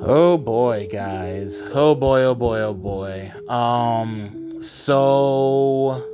Oh boy, guys. Oh boy, oh boy, oh boy. So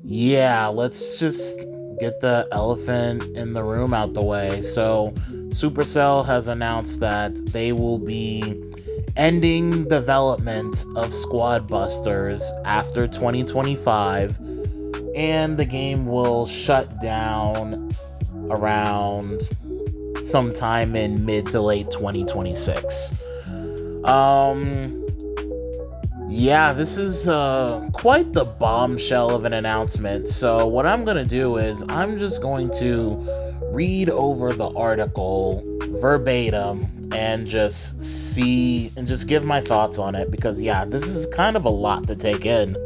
yeah, let's just get the elephant in the room out the way. So Supercell has announced that they will be ending development of Squad Busters after 2025, and the game will shut down around sometime in mid to late 2026. Um, yeah, this is quite the bombshell of an announcement. So, what I'm going to do is I'm just going to read over the article verbatim and just give my thoughts on it because, yeah, this is kind of a lot to take in.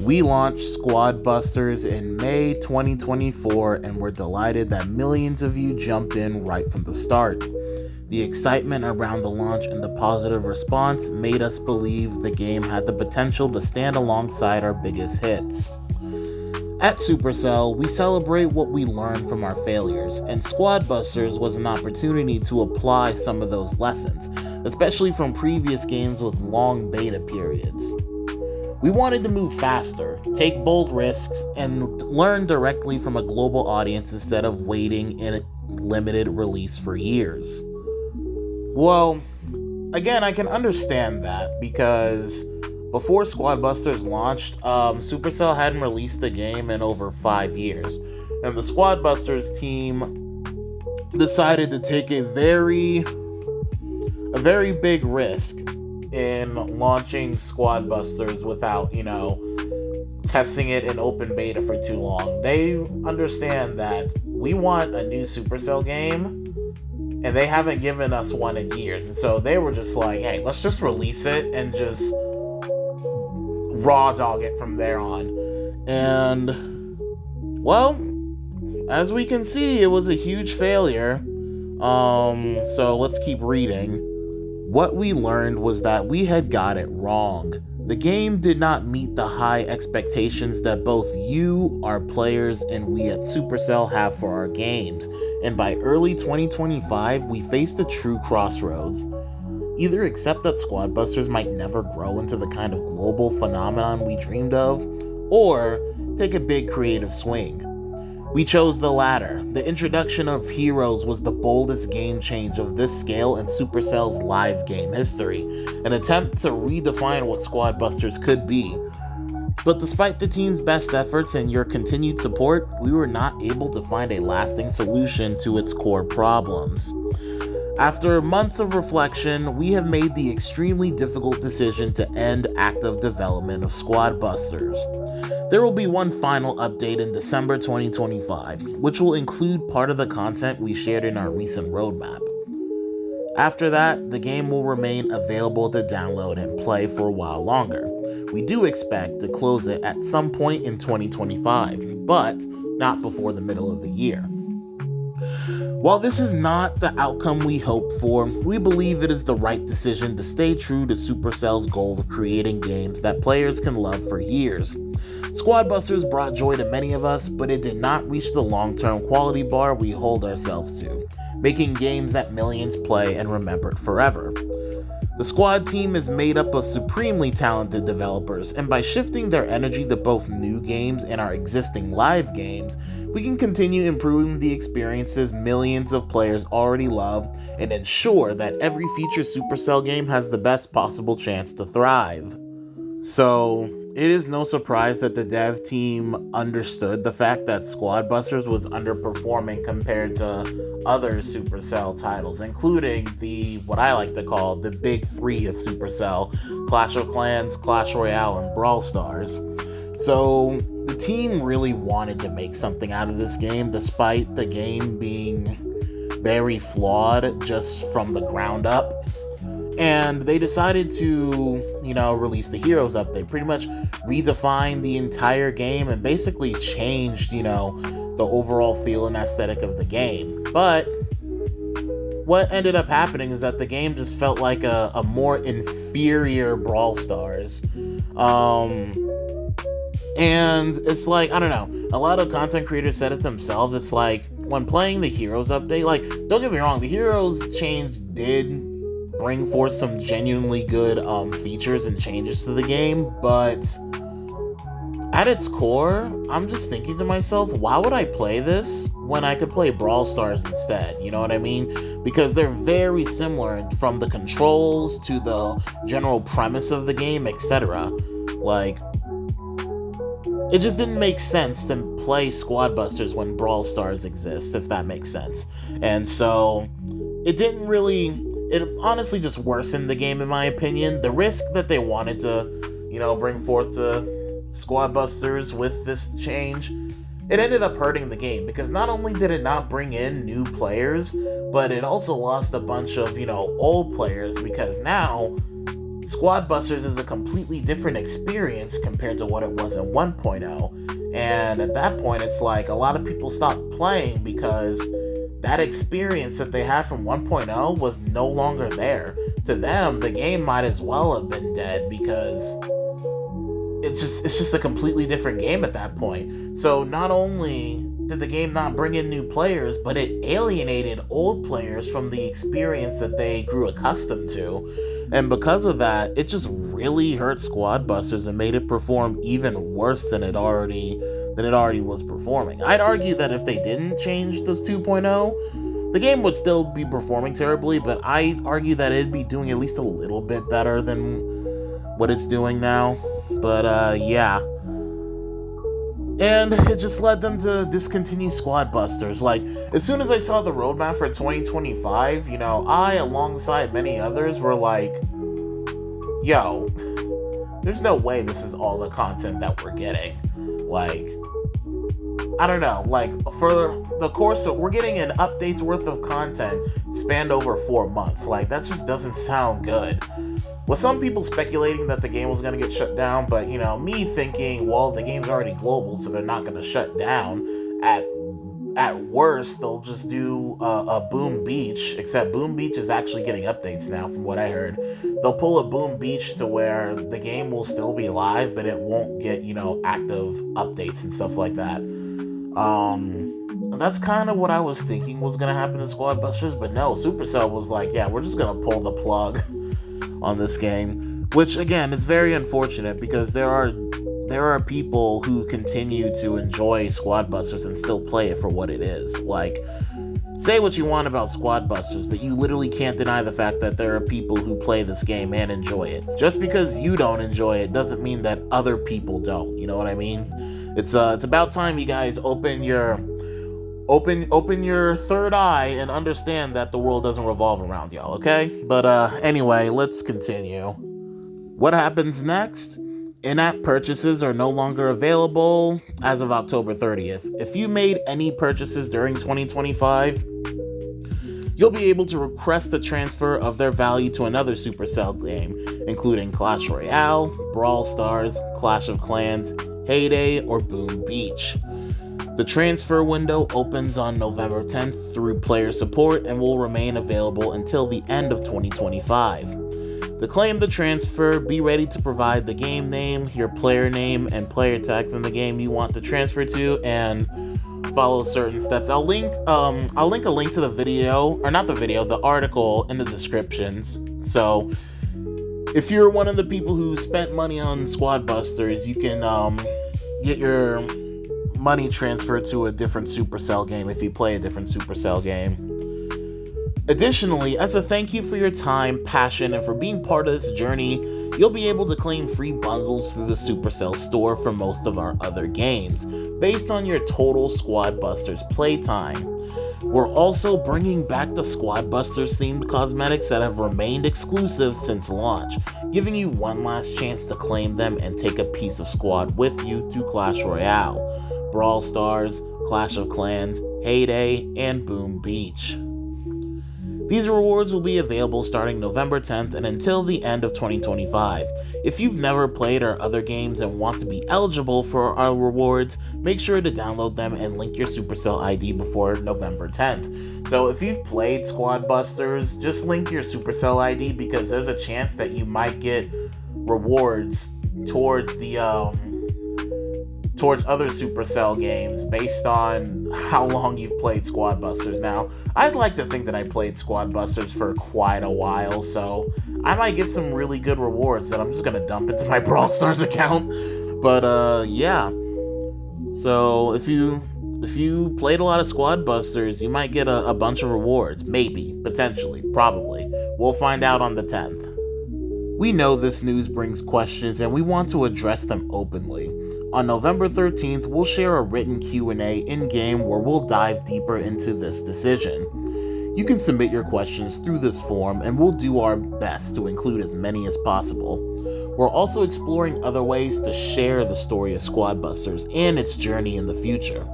We launched Squad Busters in May 2024 and we're delighted that millions of you jumped in right from the start. The excitement around the launch and the positive response made us believe the game had the potential to stand alongside our biggest hits. At Supercell, we celebrate what we learned from our failures, and Squad Busters was an opportunity to apply some of those lessons, especially from previous games with long beta periods. We wanted to move faster, take bold risks, and learn directly from a global audience instead of waiting in a limited release for years. Well, again, I can understand that because before Squad Busters launched, Supercell hadn't released the game in over 5 years, and the Squad Busters team decided to take a very big risk in launching Squad Busters without, testing it in open beta for too long. They understand that we want a new Supercell game, and they haven't given us one in years. And so they were just like, hey, let's just release it and just raw dog it from there on. And, well, as we can see, it was a huge failure. So let's keep reading. What we learned was that we had got it wrong. The game did not meet the high expectations that both you, our players, and we at Supercell have for our games. And by early 2025, we faced a true crossroads. Either accept that Squad Busters might never grow into the kind of global phenomenon we dreamed of, or take a big creative swing. We chose the latter. The introduction of Heroes was the boldest game change of this scale in Supercell's live game history, an attempt to redefine what Squad Busters could be. But despite the team's best efforts and your continued support, we were not able to find a lasting solution to its core problems. After months of reflection, we have made the extremely difficult decision to end active development of Squad Busters. There will be one final update in December 2025, which will include part of the content we shared in our recent roadmap. After that, the game will remain available to download and play for a while longer. We do expect to close it at some point in 2025, but not before the middle of the year. While this is not the outcome we hoped for, we believe it is the right decision to stay true to Supercell's goal of creating games that players can love for years. Squad Busters brought joy to many of us, but it did not reach the long-term quality bar we hold ourselves to, making games that millions play and remembered forever. The Squad team is made up of supremely talented developers, and by shifting their energy to both new games and our existing live games, we can continue improving the experiences millions of players already love and ensure that every future Supercell game has the best possible chance to thrive. So, it is no surprise that the dev team understood the fact that Squad Busters was underperforming compared to other Supercell titles, including what I like to call the big three of Supercell: Clash of Clans, Clash Royale, and Brawl Stars. So the team really wanted to make something out of this game, despite the game being very flawed just from the ground up. And they decided to, release the Heroes update, pretty much redefined the entire game and basically changed, the overall feel and aesthetic of the game. But what ended up happening is that the game just felt like a more inferior Brawl Stars. And it's like, I don't know, a lot of content creators said it themselves. It's like, when playing the Heroes update, like, don't get me wrong, the Heroes change did bring forth some genuinely good features and changes to the game, but at its core, I'm just thinking to myself, why would I play this when I could play Brawl Stars instead? You know what I mean? Because they're very similar from the controls to the general premise of the game, etc. Like, it just didn't make sense to play Squad Busters when Brawl Stars exists, if that makes sense. And so, it honestly just worsened the game, in my opinion. The risk that they wanted to, bring forth the Squad Busters with this change, it ended up hurting the game, because not only did it not bring in new players, but it also lost a bunch of, old players, because now Squad Busters is a completely different experience compared to what it was in 1.0. And at that point, it's like a lot of people stopped playing because that experience that they had from 1.0 was no longer there. To them, the game might as well have been dead, because it's just a completely different game at that point. So not only did the game not bring in new players, but it alienated old players from the experience that they grew accustomed to. And because of that, it just really hurt Squad Busters and made it perform even worse than it already was performing. I'd argue that if they didn't change this 2.0, the game would still be performing terribly, but I'd argue that it'd be doing at least a little bit better than what it's doing now. But yeah. And it just led them to discontinue Squad Busters. Like, as soon as I saw the roadmap for 2025, I, alongside many others, were like, yo, there's no way this is all the content that we're getting. Like, I don't know, like, for the course of, we're getting an update's worth of content spanned over 4 months. Like, that just doesn't sound good. With some people speculating that the game was going to get shut down, but, me thinking, well, the game's already global, so they're not going to shut down. At worst, they'll just do a Boom Beach, except Boom Beach is actually getting updates now, from what I heard. They'll pull a Boom Beach to where the game will still be live, but it won't get, active updates and stuff like that. That's kind of what I was thinking was going to happen in Squad Busters, but no, Supercell was like, yeah, we're just going to pull the plug on this game, which again, it's very unfortunate, because there are people who continue to enjoy Squad Busters and still play it for what it is. Like, say what you want about Squad Busters, but you literally can't deny the fact that there are people who play this game and enjoy it. Just because you don't enjoy it doesn't mean that other people don't. You know what I mean? It's about time you guys open your third eye and understand that the world doesn't revolve around y'all, okay? But anyway, let's continue. What happens next? In-app purchases are no longer available as of October 30th. If you made any purchases during 2025, you'll be able to request the transfer of their value to another Supercell game, including Clash Royale, Brawl Stars, Clash of Clans, Heyday, or Boom Beach. The transfer window opens on November 10th through player support and will remain available until the end of 2025. To claim the transfer, be ready to provide the game name, your player name, and player tag from the game you want to transfer to, and follow certain steps. I'll link a link to the video, or not the video, the article in the descriptions. So if you're one of the people who spent money on Squad Busters, you can get your money transferred to a different Supercell game if you play a different Supercell game. Additionally, as a thank you for your time, passion, and for being part of this journey, you'll be able to claim free bundles through the Supercell store for most of our other games, based on your total Squad Busters playtime. We're also bringing back the Squad Busters themed cosmetics that have remained exclusive since launch, giving you one last chance to claim them and take a piece of Squad with you to Clash Royale, Brawl Stars, Clash of Clans, Heyday, and Boom Beach. These rewards will be available starting November 10th and until the end of 2025. If you've never played our other games and want to be eligible for our rewards, make sure to download them and link your Supercell ID before November 10th. So if you've played Squad Busters, just link your Supercell ID, because there's a chance that you might get rewards towards the towards other Supercell games based on how long you've played Squad Busters. Now, I'd like to think that I played Squad Busters for quite a while, so I might get some really good rewards that I'm just gonna dump into my Brawl Stars account. But yeah. So if you played a lot of Squad Busters, you might get a bunch of rewards. Maybe, potentially, probably. We'll find out on the 10th. We know this news brings questions and we want to address them openly. On November 13th, we'll share a written Q&A in-game where we'll dive deeper into this decision. You can submit your questions through this form and we'll do our best to include as many as possible. We're also exploring other ways to share the story of Squad Busters and its journey in the future.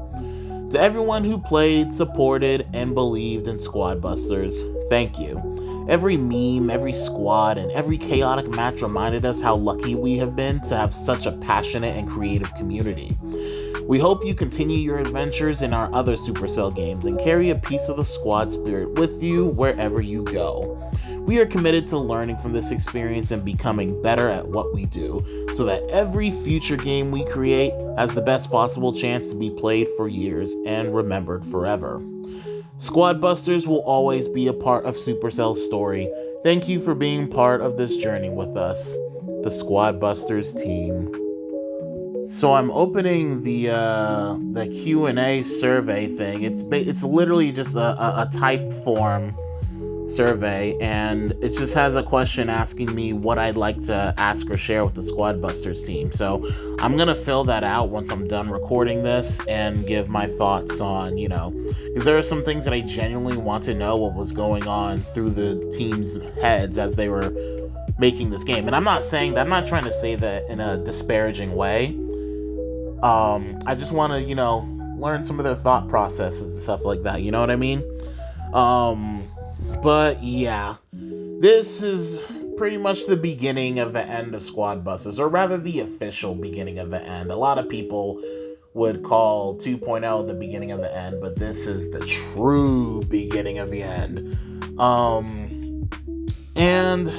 To everyone who played, supported, and believed in Squad Busters, thank you. Every meme, every squad, and every chaotic match reminded us how lucky we have been to have such a passionate and creative community. We hope you continue your adventures in our other Supercell games and carry a piece of the squad spirit with you wherever you go. We are committed to learning from this experience and becoming better at what we do, so that every future game we create has the best possible chance to be played for years and remembered forever. Squad Busters will always be a part of Supercell's story. Thank you for being part of this journey with us, the Squad Busters team. So I'm opening the Q&A survey thing. It's literally just a type form survey, and it just has a question asking me what I'd like to ask or share with the Squad Busters team. So I'm gonna fill that out once I'm done recording this and give my thoughts on, because there are some things that I genuinely want to know what was going on through the team's heads as they were making this game. And I'm not trying to say that in a disparaging way. I just want to, learn some of their thought processes and stuff like that. You know what I mean? But yeah, this is pretty much the beginning of the end of Squad Busters, or rather the official beginning of the end. A lot of people would call 2.0 the beginning of the end, but this is the true beginning of the end. And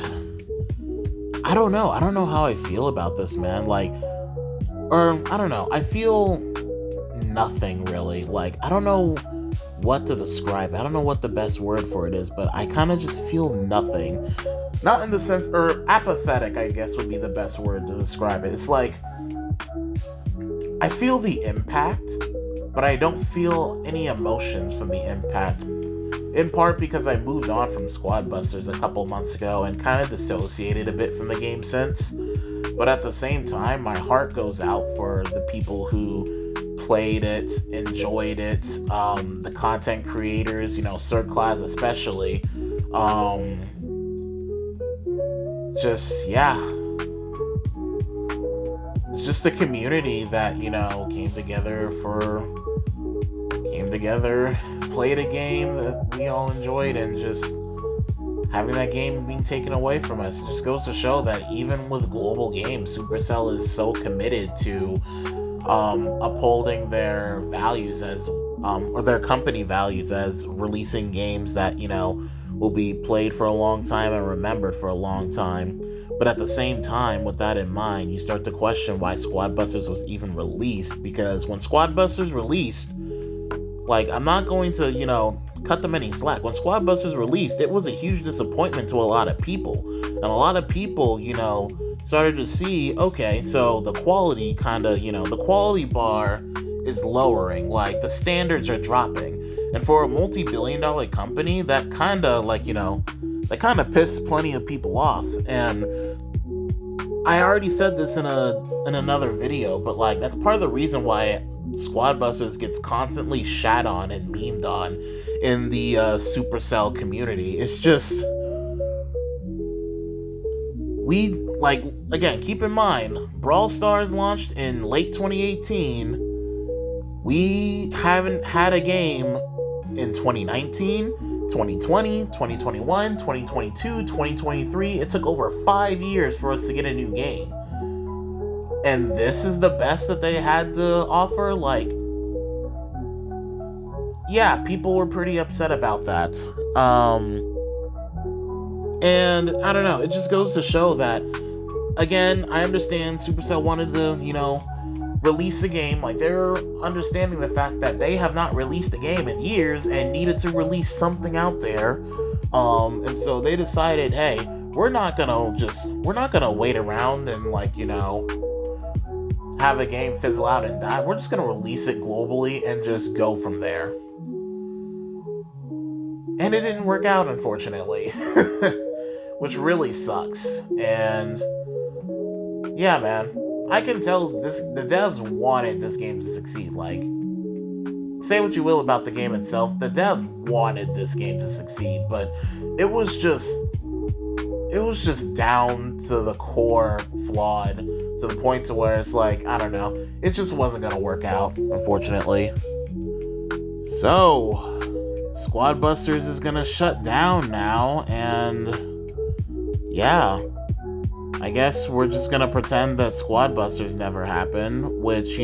I don't know how I feel about this, man. I don't know. I feel nothing really. I don't know what to describe. I don't know what the best word for it is, but I kind of just feel nothing. Not in the sense, or apathetic, I guess would be the best word to describe it. It's like, I feel the impact, but I don't feel any emotions from the impact. In part because I moved on from Squad Busters a couple months ago and kind of dissociated a bit from the game since. But at the same time, my heart goes out for the people who played it, enjoyed it, the content creators, Sir Class especially. It's just a community that, came together, played a game that we all enjoyed, and just having that game being taken away from us. It just goes to show that even with global games, Supercell is so committed to upholding their values as or their company values as releasing games that will be played for a long time and remembered for a long time. But at the same time, with that in mind, you start to question why Squad Busters was even released, because when Squad Busters released, I'm not going to cut them any slack. When Squad Busters released, it was a huge disappointment to a lot of people, and a lot of people started to see, okay, so the quality the quality bar is lowering, the standards are dropping. And for a multi-billion-dollar company, that kind of pissed plenty of people off. And I already said this in another video, but that's part of the reason why Squad Busters gets constantly shat on and memed on in the Supercell community. It's just, again, keep in mind, Brawl Stars launched in late 2018. We haven't had a game in 2019, 2020, 2021, 2022, 2023. It took over 5 years for us to get a new game. And this is the best that they had to offer? Yeah, people were pretty upset about that. And I don't know, it just goes to show that, again, I understand Supercell wanted to, release a game. Like, they're understanding the fact that they have not released a game in years and needed to release something out there. And so they decided, hey, we're not gonna wait around and, like, have a game fizzle out and die. We're just gonna release it globally and just go from there. And it didn't work out, unfortunately. Which really sucks. And yeah, man, I can tell the devs wanted this game to succeed. Like, say what you will about the game itself, the devs wanted this game to succeed, but it was just down to the core flawed, to the point to where it's like, I don't know, it just wasn't gonna work out, unfortunately. So, Squad Busters is gonna shut down now, and yeah, I guess we're just gonna pretend that Squad Busters never happened, which,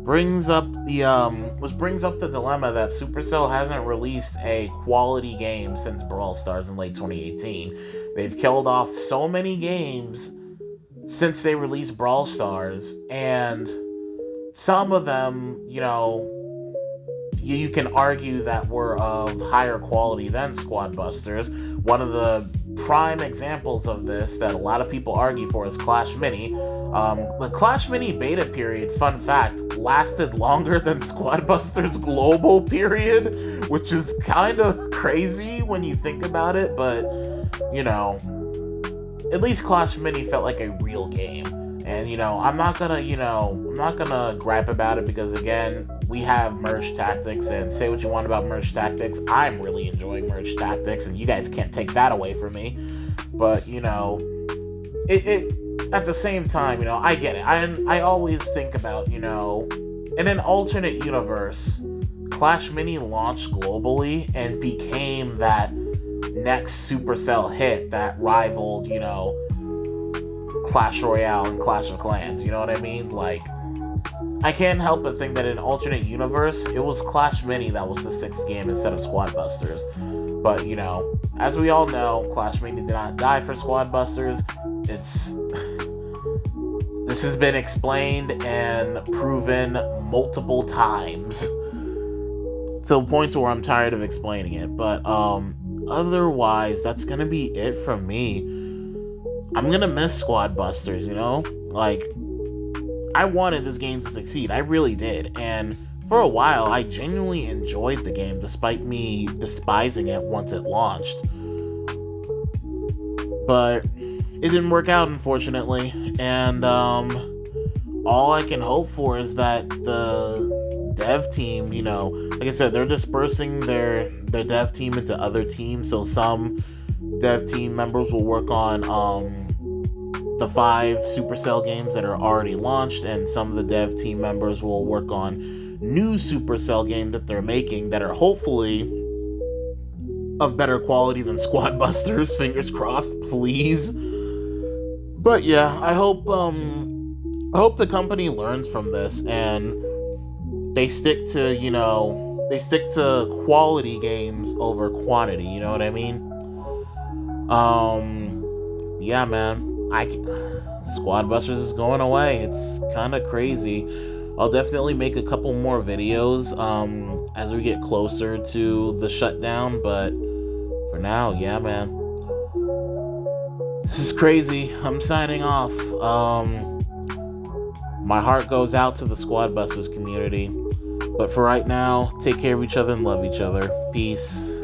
brings up the dilemma that Supercell hasn't released a quality game since Brawl Stars in late 2018. They've killed off so many games since they released Brawl Stars, and some of them, you can argue that were of higher quality than Squad Busters. One of the prime examples of this that a lot of people argue for is Clash Mini. The Clash Mini beta period, fun fact, lasted longer than Squad Busters global period, which is kind of crazy when you think about it, but, at least Clash Mini felt like a real game. And, I'm not gonna gripe about it because, again, we have Merge Tactics, and say what you want about Merge Tactics, I'm really enjoying Merge Tactics, and you guys can't take that away from me. But, it at the same time, I get it. I always think about, in an alternate universe, Clash Mini launched globally and became that next Supercell hit that rivaled, Clash Royale and Clash of Clans. You know what I mean? Like, I can't help but think that in an alternate universe, it was Clash Mini that was the 6th game instead of Squad Busters. But, as we all know, Clash Mini did not die for Squad Busters. This has been explained and proven multiple times, to the point where I'm tired of explaining it. But otherwise, that's gonna be it from me. I'm gonna miss Squad Busters, like, I wanted this game to succeed. I really did. And for a while, I genuinely enjoyed the game, despite me despising it once it launched. But it didn't work out, unfortunately. And all I can hope for is that the dev team, like I said, they're dispersing their dev team into other teams. So some dev team members will work on the 5 Supercell games that are already launched, and some of the dev team members will work on new Supercell games that they're making that are hopefully of better quality than Squad Busters. Fingers crossed, please. But yeah, I hope the company learns from this and they stick to, quality games over quantity, you know what I mean? Yeah, man. Squad Busters is going away. It's kind of crazy. I'll definitely make a couple more videos as we get closer to the shutdown, but for now, yeah, man. This is crazy. I'm signing off. My heart goes out to the Squad Busters community. But for right now, take care of each other and love each other. Peace.